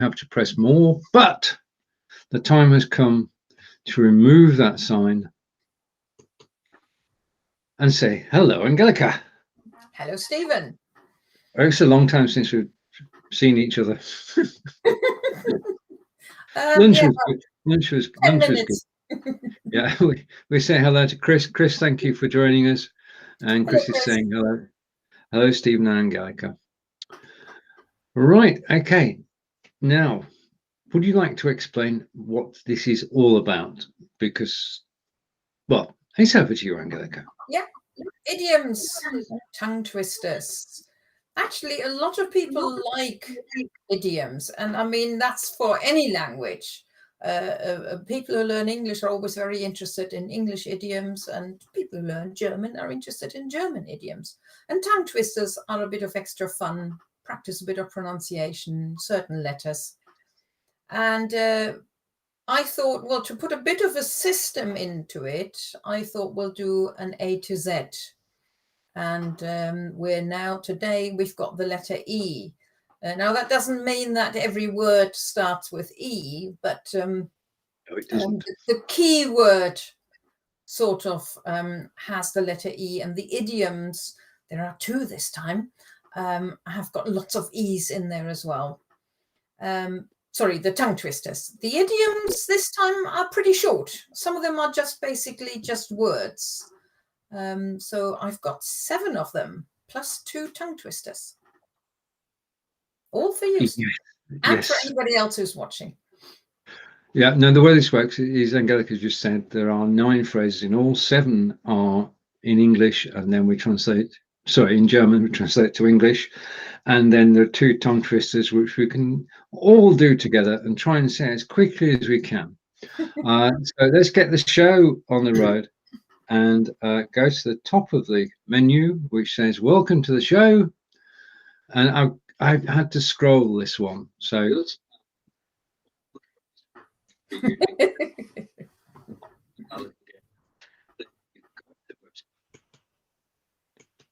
have to press more, but the time has come to remove that sign and say, hello, Angelika. Hello, Steven. Oh, it's a long time since we've seen each other. Lunch was good. Lunch was good. Yeah, we say hello to Chris. Chris, thank you for joining us. And Chris is saying hello. Hello, Stephen and Angelika. Right, okay. Now, would you like to explain what this is all about? Because, well, it's over to you, Angelika. Yeah, idioms, tongue twisters. Actually, a lot of people like idioms, and I mean, that's for any language. People who learn English are always very interested in English idioms, and people who learn German are interested in German idioms. And tongue twisters are a bit of extra fun, practice a bit of pronunciation, certain letters. And I thought, well, to put a bit of a system into it, I thought we'll do an A to Z. And today we've got the letter E. Now, that doesn't mean that every word starts with E, but No, it doesn't. The key word sort of has the letter E, and the idioms, there are two this time, have got lots of E's in there as well. Sorry, the tongue twisters. The idioms this time are pretty short. Some of them are basically just words. So I've got 7 of them, plus 2 tongue twisters. All for you, and for anybody else who's watching. Yeah, no, the way this works is Angelika just said there are 9 phrases in all. 7 are in English, and then we translate, sorry, in German, we translate to English. And then there are 2 tongue twisters, which we can all do together and try and say as quickly as we can. So let's get the show on the road and go to the top of the menu, which says, welcome to the show. And I've had to scroll this one. So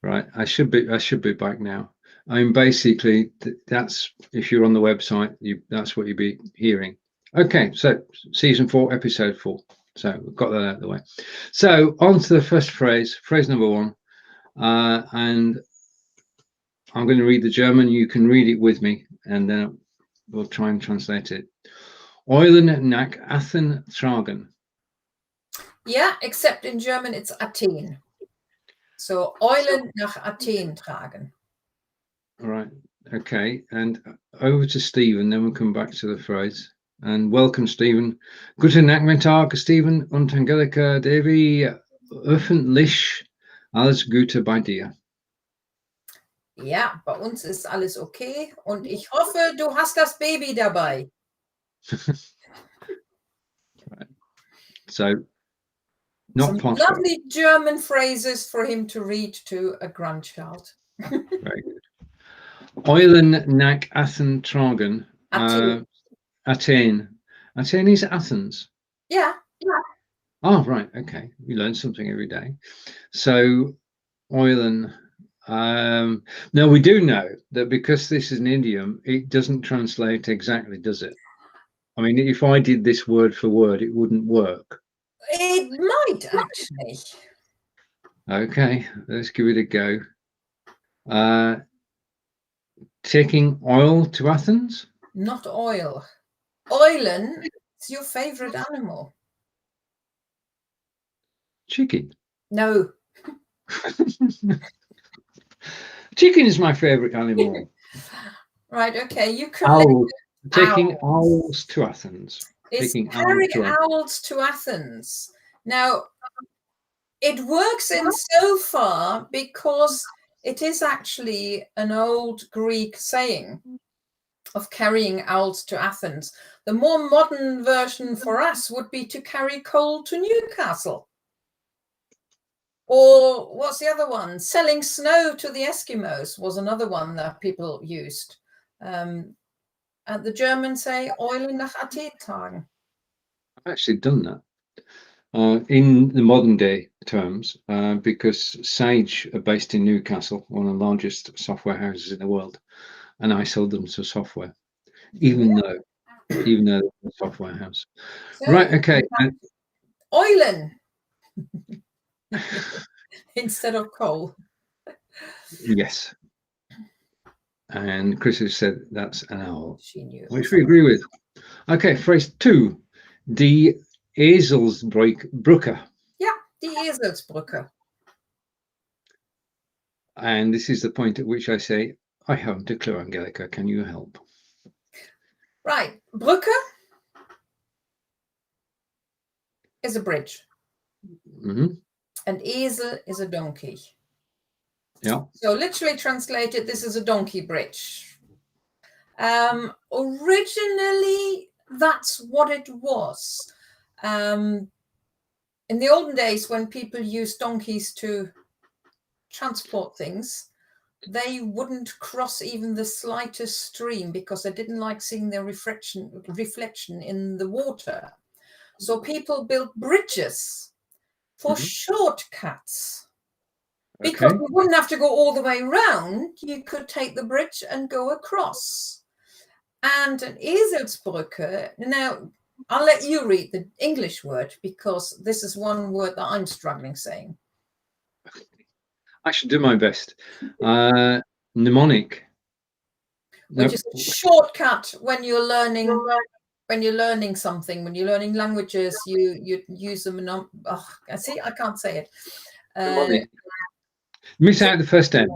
right, I should be back now. I mean, basically, that's, if you're on the website, that's what you'll be hearing. Okay, so season 4, episode 4. So we've got that out of the way. So on to the first phrase number 1, and I'm going to read the German. You can read it with me, and then we'll try and translate it. Eulen nach Athen tragen. Yeah, except in German it's Athen. So Eulen nach Athen tragen. All right. Okay. And over to Steven, then we'll come back to the phrase. And welcome, Steven. Guten Nachmittag, Steven und Angelika. Devi öffentlich alles Gute bei dir. Ja, bei uns ist alles okay und ich hoffe, du hast das Baby dabei. Right. So, not some possible. Lovely German phrases for him to read to a grandchild. Very good. Eulen nach Athen tragen. Athen. Athen is Athens. Yeah. Oh, right. Okay. We learn something every day. So, Eulen. Now, we do know that because this is an idiom, it doesn't translate exactly, does it? I mean, if I did this word for word, it wouldn't work. It might, actually. Okay, let's give it a go. Taking oil to Athens? Not oil. Eulen is your favorite animal. Chicken. No. Chicken is my favorite animal. Right, okay. You can taking owls to Athens. It's carrying owls to Athens. Now, it works in so far because it is actually an old Greek saying of carrying owls to Athens. The more modern version for us would be to carry coal to Newcastle. Or what's the other one? Selling snow to the Eskimos was another one that people used. And the Germans say, Eulen nach Athen tragen. I've actually done that in the modern day terms because Sage are based in Newcastle, one of the largest software houses in the world, and I sold them some software. even though they're a software house. So Right, okay. Eulen instead of coal. Yes. And Chris has said that's an owl, She knew. which we agree with. Okay, phrase 2. Die Eselsbrücke. Yeah, die Eselsbrücke. And this is the point at which I say, I haven't a clue, Angelika. Can you help? Right. Brücke is a bridge. Mm-hmm. And Esel is a donkey. Yeah. So literally translated, this is a donkey bridge. Originally, that's what it was. In the olden days, when people used donkeys to transport things, they wouldn't cross even the slightest stream because they didn't like seeing their reflection in the water. So people built bridges for shortcuts. Because you wouldn't have to go all the way round, you could take the bridge and go across. And an Eselsbrücke, now I'll let you read the English word because this is one word that I'm struggling saying. I should do my best. Mnemonic. Which is a shortcut when you're learning something, when you're learning languages, you use them. I see, I can't say it. Miss out the first M.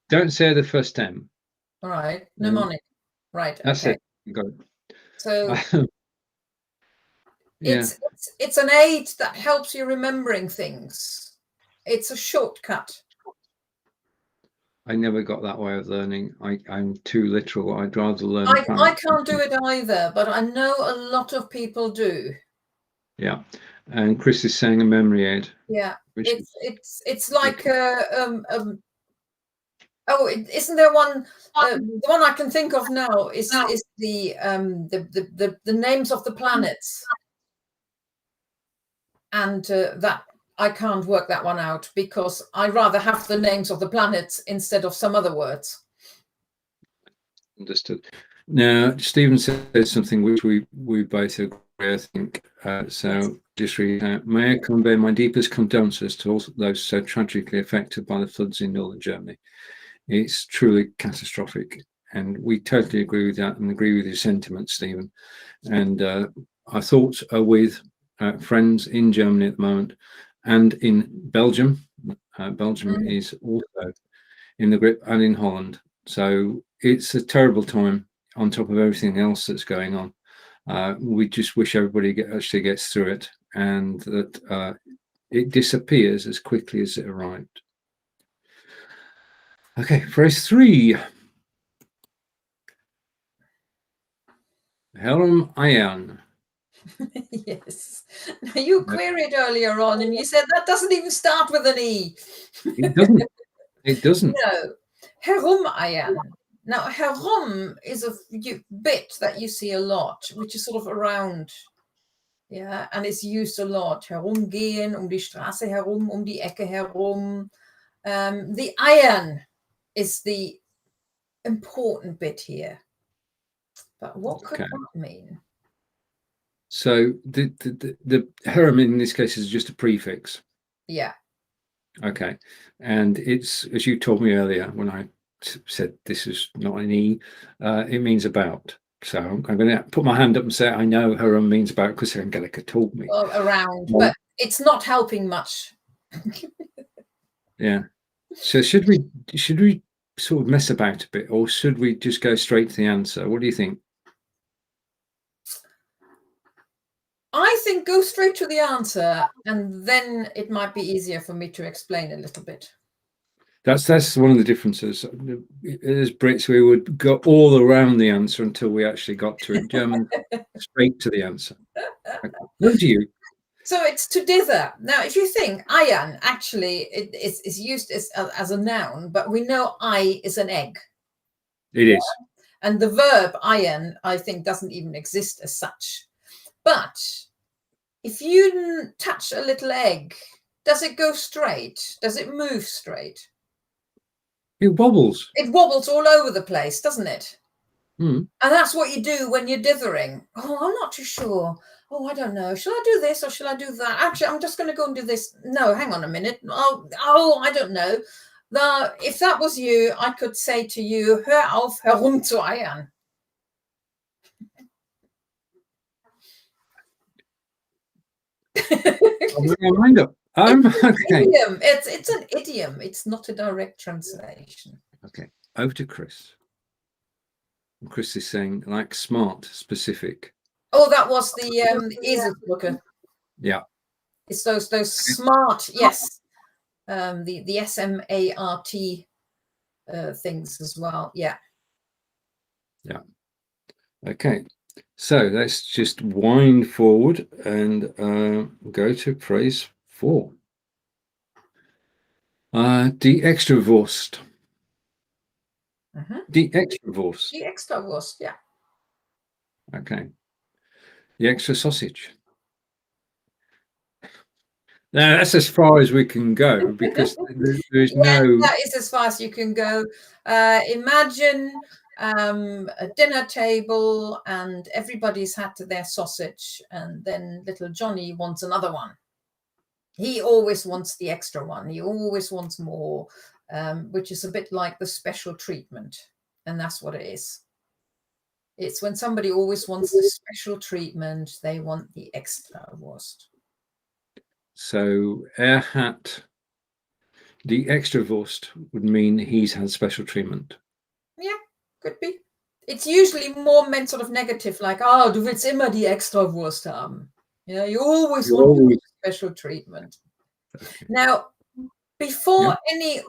Don't say the first M. All right, mnemonic. Right. That's okay. it. Got it. So yeah. it's an aid that helps you remembering things. It's a shortcut. I never got that way of learning. I'm too literal. I'd rather learn. I can't do it either, but I know a lot of people do. Yeah, and Chris is saying a memory aid. Yeah, it's like isn't there one? The one I can think of now is the names of the planets, and that I can't work that one out because I rather have the names of the planets instead of some other words. Understood. Now, Steven says something which we both agree, I think. So just read out. May I convey my deepest condolences to all those so tragically affected by the floods in northern Germany. It's truly catastrophic. And we totally agree with that and agree with your sentiments, Steven. And our thoughts are with friends in Germany at the moment and in Belgium. Belgium is also in the grip, and in Holland. So it's a terrible time on top of everything else that's going on. We just wish everybody actually gets through it and that it disappears as quickly as it arrived. Okay, phrase 3. Herumeiern. Yes. Now you queried earlier on and you said that doesn't even start with an E. It doesn't. It doesn't. No. Herumeiern. Now, herum is a bit that you see a lot, which is sort of around. Yeah, and it's used a lot. Herumgehen, die Straße herum, die Ecke herum. The eiern is the important bit here. But what could that mean? So the herum in this case is just a prefix. Yeah. Okay. And it's, as you told me earlier when I said this is not an E, it means about. So I'm going to put my hand up and say I know herum means about because Angelika told me. Well, around, but it's not helping much. Yeah. So should we sort of mess about a bit, or should we just go straight to the answer? What do you think? I think go straight to the answer, and then it might be easier for me to explain a little bit. That's one of the differences. As Brits, we would go all around the answer until we actually got to it. German, straight to the answer. Okay. What do you? So it's to dither. Now, if you think eiern, actually, it is used as a noun, but we know I is an egg. It is. And the verb eiern, I think, doesn't even exist as such. But if you touch a little egg, does it go straight? Does it move straight? It wobbles. It wobbles all over the place, doesn't it? Mm. And that's what you do when you're dithering. Oh, I'm not too sure. Oh, I don't know. Shall I do this or shall I do that? Actually, I'm just going to go and do this. No, hang on a minute. Oh, I don't know. If that was you, I could say to you, hör auf herumzueiern. I'll bring my mind up. Okay. Idiom. It's an idiom. It's not a direct translation. Okay. Over to Chris. Chris is saying like smart, specific. Oh, that was the Eselsbrücke. Yeah. It's those smart, yes. The SMART things as well. Yeah. Yeah. Okay. So let's just wind forward and go to phrase 4. Die Extrawurst. Die Extrawurst. Die Extrawurst, yeah. Okay. The extra sausage. Now that's as far as we can go because there's no. That is as far as you can go. Imagine a dinner table and everybody's had their sausage, and then little Johnny wants another one. He always wants the extra one. He always wants more, which is a bit like the special treatment, and that's what it is. It's when somebody always wants the special treatment, they want the Extrawurst. So hat, the Extrawurst would mean he's had special treatment. Yeah, could be. It's usually more meant sort of negative, like, oh, du willst immer die Extrawurst haben. Yeah, you always want the special treatment. Okay. Now, before any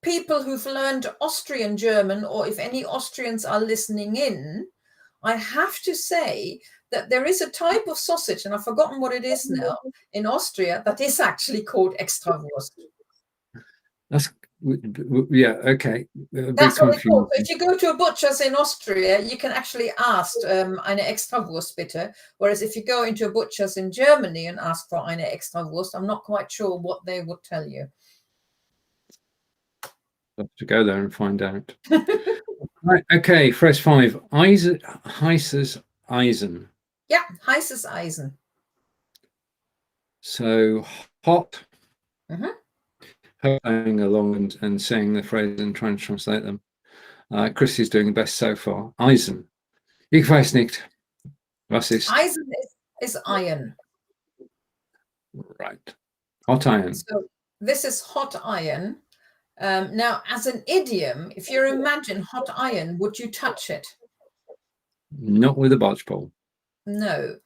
people who've learned Austrian German, or if any Austrians are listening in, I have to say that there is a type of sausage, and I've forgotten what it is now, in Austria, that is actually called Extrawurst. That's, yeah, okay. That's what it's called. So if you go to a butcher's in Austria, you can actually ask eine Extrawurst bitte. Whereas if you go into a butcher's in Germany and ask for eine Extrawurst, I'm not quite sure what they would tell you. I'll have to go there and find out. Right, okay, phrase 5. Heißes Eisen. Yeah, heißes Eisen. So hot. Going along and saying the phrase and trying to translate them. Chris is doing the best so far. Eisen. Ich weiß nicht. Was ist? Eisen is iron. Right. Hot iron. So this is hot iron. Now, as an idiom, if you imagine hot iron, would you touch it? Not with a barge pole. No.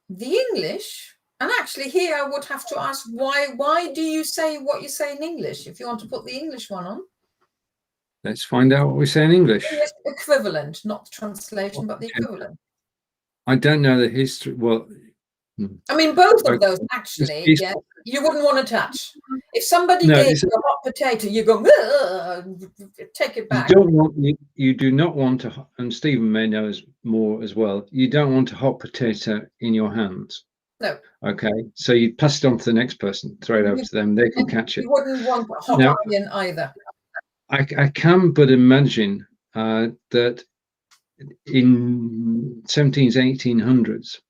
The English, and actually here I would have to ask, why do you say what you say in English, if you want to put the English one on? Let's find out what we say in English. Equivalent, not the translation, but the equivalent. I don't know the history. Well, I mean, both of those actually, yeah, you wouldn't want to touch. If somebody gave you a hot potato, you go, take it back. You do not want to, and Stephen may know more as well. You don't want a hot potato in your hands. No. Okay, so you pass it on to the next person, throw it over to them. They can catch it. You wouldn't want a hot iron either. I can but imagine that in 1700s, 1800s,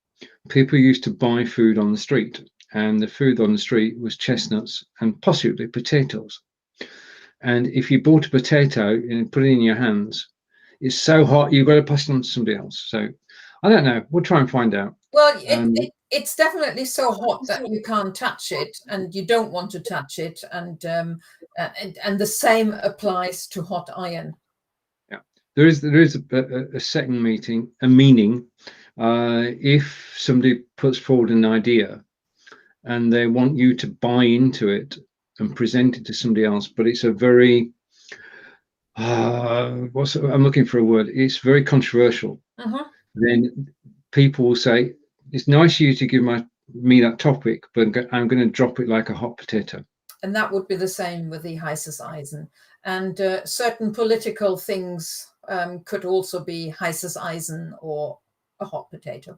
people used to buy food on the street, and the food on the street was chestnuts and possibly potatoes. And if you bought a potato and put it in your hands, it's so hot you've got to pass it on to somebody else. So I don't know. We'll try and find out. Well, it's definitely so hot that you can't touch it, and you don't want to touch it, and the same applies to hot iron. Yeah, there is a second meaning. If somebody puts forward an idea and they want you to buy into it and present it to somebody else, but it's a very I'm looking for a word. It's very controversial. Then people will say, it's nice of you to give me that topic, but I'm going to drop it like a hot potato. And that would be the same with the heißes Eisen. And certain political things could also be heißes Eisen or a hot potato.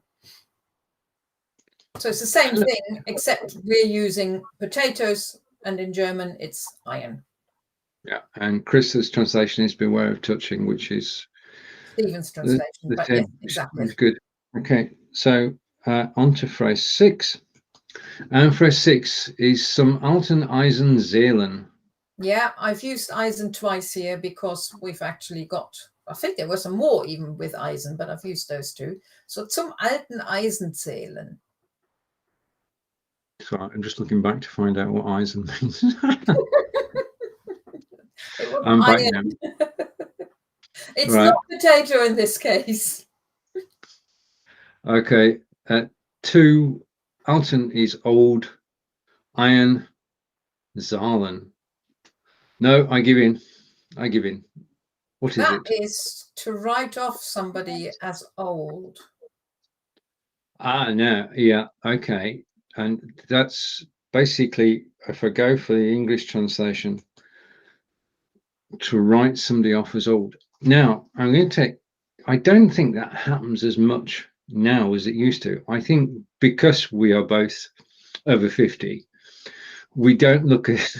So it's the same thing, except we're using potatoes, and in German it's iron. Yeah, and Chris's translation is beware of touching, which is Steven's translation, but yes, exactly. Good. Okay, so on to phrase 6. And phrase 6 is some alten, Eisen, zählen. Yeah, I've used Eisen twice here because we've actually got, I think there were some more even with Eisen, but I've used those two. So zum alten Eisen zählen. Sorry, I'm just looking back to find out what Eisen means. I'm back now. It's right. Not potato in this case. Okay, 2, alten is old, iron, zahlen. No, I give in. I give in. What is it? That is to write off somebody as old. No, yeah, okay. And that's basically, if I go for the English translation, to write somebody off as old. Now, I'm going to take, I don't think that happens as much now as it used to. I think because we are both over 50, we don't look at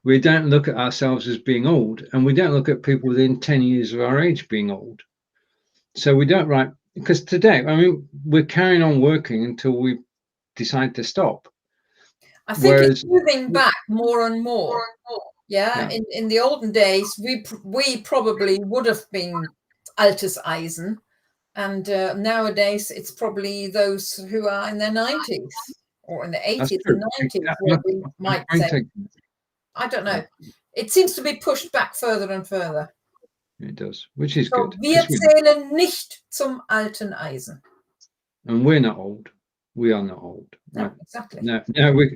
we don't look at ourselves as being old, and we don't look at people within 10 years of our age being old. So we don't write, because today, I mean, we're carrying on working until we decide to stop. I think it's moving back more and more. Yeah. In the olden days, we probably would have been altes Eisen, and nowadays it's probably those who are in their 90s or in the 80s and 90s where we might say. I don't know. It seems to be pushed back further and further. It does, which is good. Wir zählen nicht zum alten Eisen. And we're not old. We are not old. No, right. Exactly.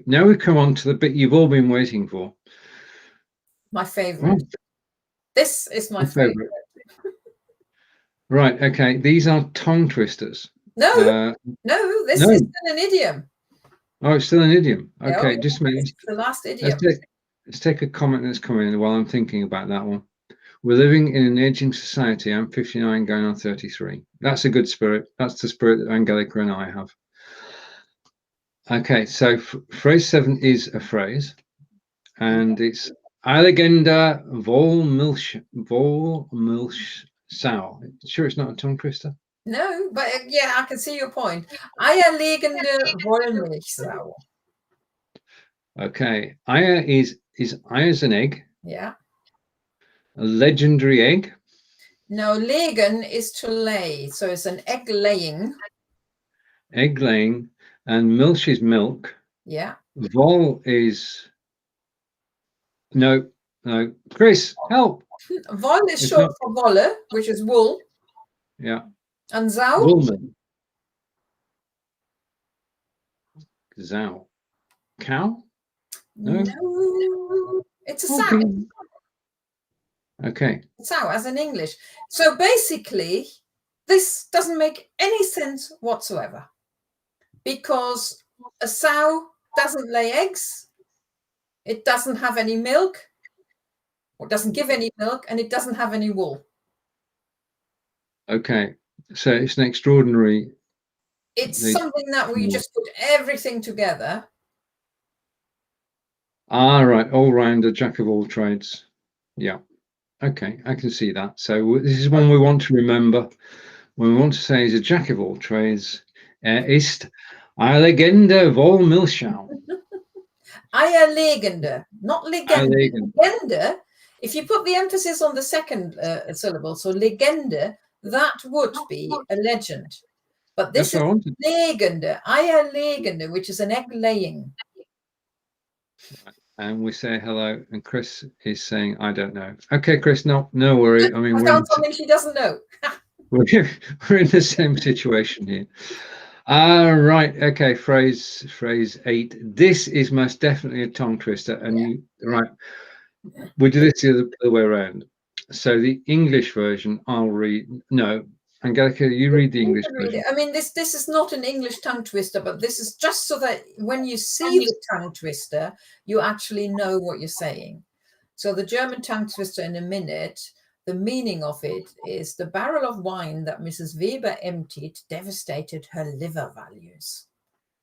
Now we come on to the bit you've all been waiting for. My favorite. Oh. This is my favorite. Right. Okay. These are tongue twisters. No, this is still an idiom. Oh, it's still an idiom. Okay, just a minute. It's the last idiom. Let's take a comment that's coming in while I'm thinking about that one. We're living in an aging society. I'm 59, going on 33. That's a good spirit. That's the spirit that Angelika and I have. Okay, so phrase 7 is a phrase, and it's eierlegende Wollmilchsau. Sure, it's not a tongue twister. No, but yeah, I can see your point. Eierlegende Wollmilchsau. Okay, Eier is Eier's an egg. Yeah. A legendary egg. No, legen is to lay, so it's an egg laying. Egg laying, and milch is milk. Yeah. Woll is no. Chris, help. Woll is short for wolle, which is wool. Yeah. And Zau? Woolman. Zau. Cow? No. It's a sow. Okay. Sow, as in English. So basically, this doesn't make any sense whatsoever, because a sow doesn't lay eggs, it doesn't have any milk, or doesn't give any milk, and it doesn't have any wool. Okay. So it's an extraordinary. It's something that we just put everything together. Right. All rounder, jack of all trades. Yeah. Okay, I can see that. So this is one we want to remember. When we want to say he's a jack of all trades, ist eierlegende Wollmilchsau. Eierlegende, not legende. Legende, if you put the emphasis on the second syllable, so legende, that would be a legend. But this is legende, eierlegende, which is an egg laying. And we say hello, and Chris is saying, "I don't know." Okay, Chris, no worry. I mean, I found something she doesn't know. we're in the same situation here. Right. Okay. Phrase 8. This is most definitely a tongue twister, and we do this the other way around. So the English version, I'll read. No, Angelika, you read the English version. I mean, this is not an English tongue twister, but this is just so that when you see the tongue twister, you actually know what you're saying. So the German tongue twister in a minute, the meaning of it is the barrel of wine that Mrs. Weber emptied devastated her liver values.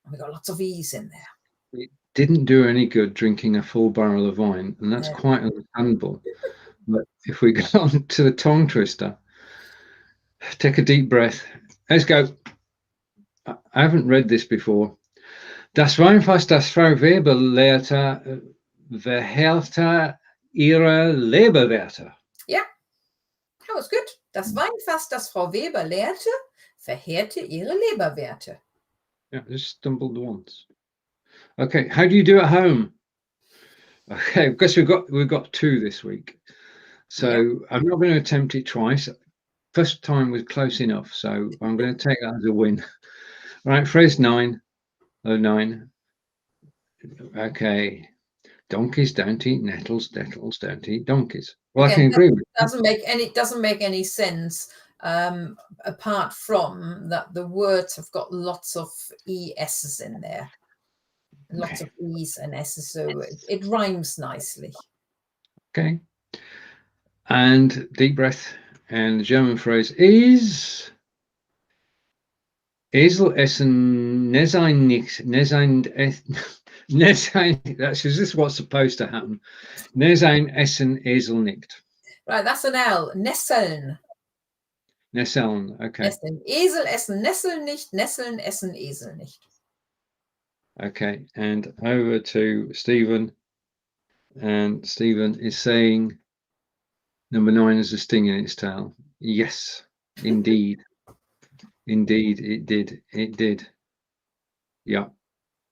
And we got lots of E's in there. It didn't do any good drinking a full barrel of wine, and that's quite understandable. But if we go on to the tongue twister, Take a deep breath. Let's go. I haven't read this before. Das Weinfass, das Frau Weber leerte, verheerte, ihre Leberwerte. Yeah, that was good. Das Weinfass, das Frau Weber leerte, verheerte ihre Leberwerte. Yeah, just stumbled once. Okay, how do you do at home? Okay, because we've got 2 this week, so yeah. I'm not going to attempt it twice. First time was close enough, so I'm going to take that as a win. Right, phrase 9. Oh, 9. Okay, donkeys don't eat nettles. Nettles don't eat donkeys. Well, again, I can agree with that. Doesn't make any sense. Apart from that, the words have got lots of ESs in there. Lots of E's and S's, so it rhymes nicely. Okay. And deep breath. And the German phrase is Esel essen nesein nicht. Nesein that's just what's supposed to happen. Nesein essen Esel nicht. Right, that's an L. Nesseln. Nesseln, okay. Nesseln. Esel essen Nesseln nicht, Nesseln essen Esel nicht. Okay, and over to Steven. And Steven is saying number 9 is a sting in its tail. Yes, indeed. Indeed, it did. It did. Yeah.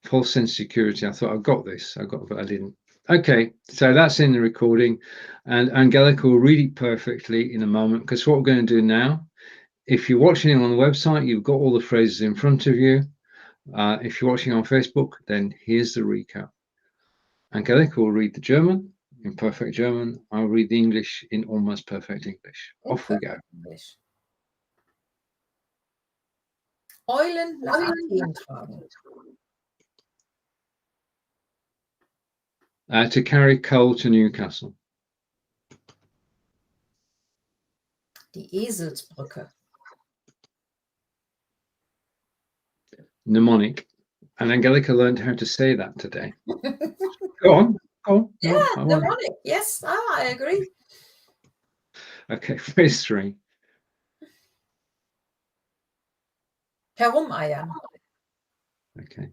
False sense of security. I thought I got this. But I didn't. Okay, so that's in the recording, and Angelika will read it perfectly in a moment, because what we're going to do now, if you're watching it on the website, you've got all the phrases in front of you. If you're watching on Facebook, then here's the recap. Angelika will read the German in perfect German. I'll read the English in almost perfect English. Off we go. English. Eulen nach Athen tragen. To carry coal to Newcastle. Die Eselsbrücke. Mnemonic. And Angelika learned how to say that today. Go on. Yeah, mnemonic. Yes, I agree. Okay, phrase 3. Herumeiern. Okay.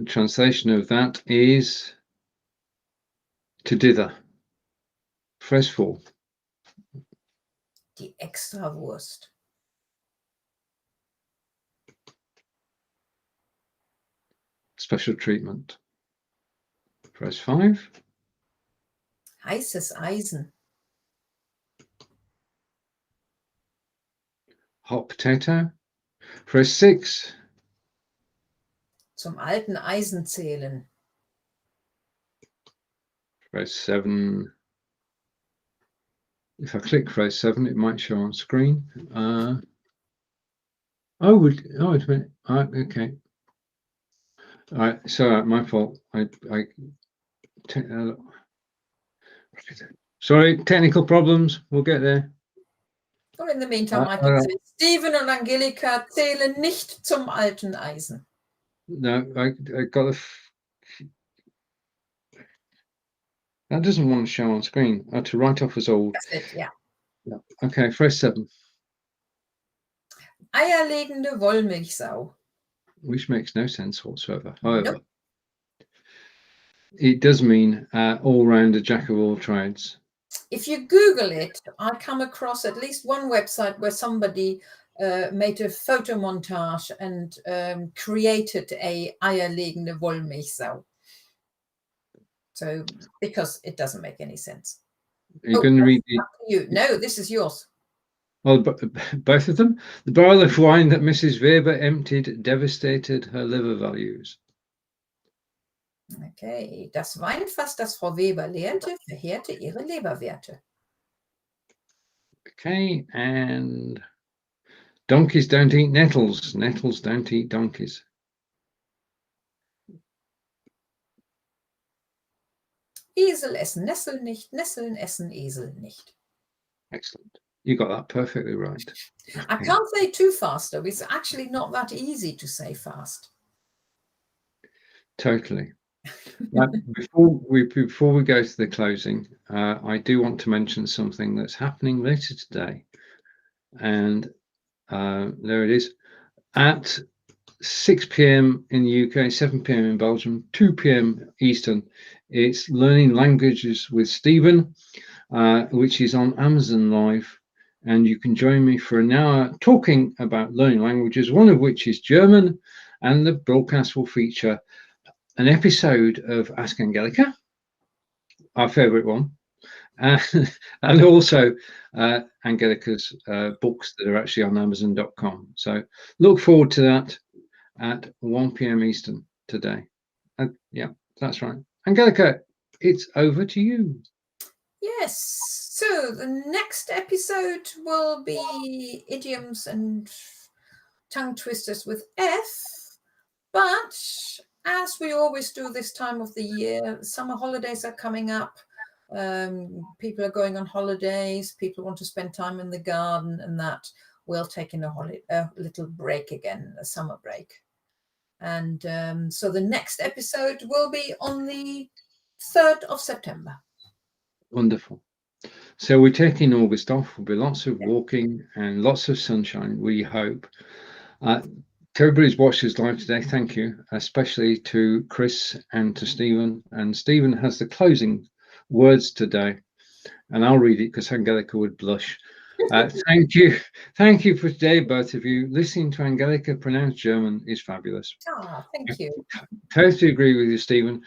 Translation of that is to dither. Phrase 4. Die Extrawurst. Special treatment. Phrase 5. Heißes Eisen. Hot potato. Phrase 6. Zum alten Eisen zählen. Phrase 7. If I click phrase 7, it might show on screen. Wait a minute. Okay. All right, sorry, my fault. Sorry, technical problems. We'll get there. Or in the meantime, I can say, Steven und Angelika zählen nicht zum alten Eisen. No, I got that doesn't want to show on screen. I had to write off as old. That's it, yeah. Okay, phrase 7. Eierlegende Wollmilchsau. Which makes no sense whatsoever. However, nope. It does mean all-rounder, jack of all trades. If you Google it, I come across at least one website where somebody made a photo montage and created a eierlegende Wollmilchsau. So, because it doesn't make any sense. Are you going to read you? No, this is yours. Well, both of them. The barrel of wine that Mrs. Weber emptied devastated her liver values. Okay, das Weinfass, das Frau Weber leerte, verheerte ihre Leberwerte. Okay, and donkeys don't eat nettles. Nettles don't eat donkeys. Esel essen Nesseln nicht, Nesseln essen Esel nicht. Excellent. You got that perfectly right. I can't say too fast, though. It's actually not that easy to say fast. Totally. Before we go to the closing, I do want to mention something that's happening later today. And there it is. At 6 p.m. in the UK, 7 p.m. in Belgium, 2 p.m. Eastern. It's Learning Languages with Steven, which is on Amazon Live. And you can join me for an hour talking about learning languages, one of which is German. And the broadcast will feature an episode of Ask Angelika, our favorite one, and also Angelika's books that are actually on Amazon.com. So look forward to that at 1 p.m. Eastern today. Yeah, that's right. Angelika, it's over to you. Yes. So the next episode will be idioms and tongue twisters with F. But as we always do this time of the year, summer holidays are coming up. People are going on holidays. People want to spend time in the garden, and that will take in a little break again, a summer break. And so the next episode will be on the 3rd of September. Wonderful. So we're taking August off. There'll be lots of walking and lots of sunshine, we hope. To everybody who's watched us live today, thank you, especially to Chris and to Steven. And Steven has the closing words today, and I'll read it because Angelika would blush. Thank you for today, both of you. Listening to Angelika pronounce German is fabulous. Thank you. Totally agree with you, Steven.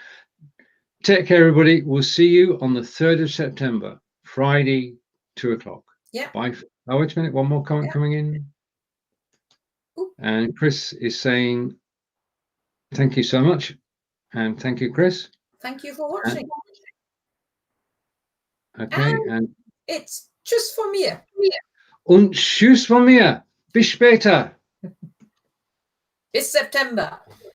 Take care, everybody. We'll see you on the 3rd of September, Friday, 2 o'clock. Yeah. Bye. Oh, wait a minute. One more comment coming in. Ooh. And Chris is saying, thank you so much. And thank you, Chris. Thank you for watching. Okay. And it's tschüss von mir. Und tschüss von mir. Bis später. Bis September.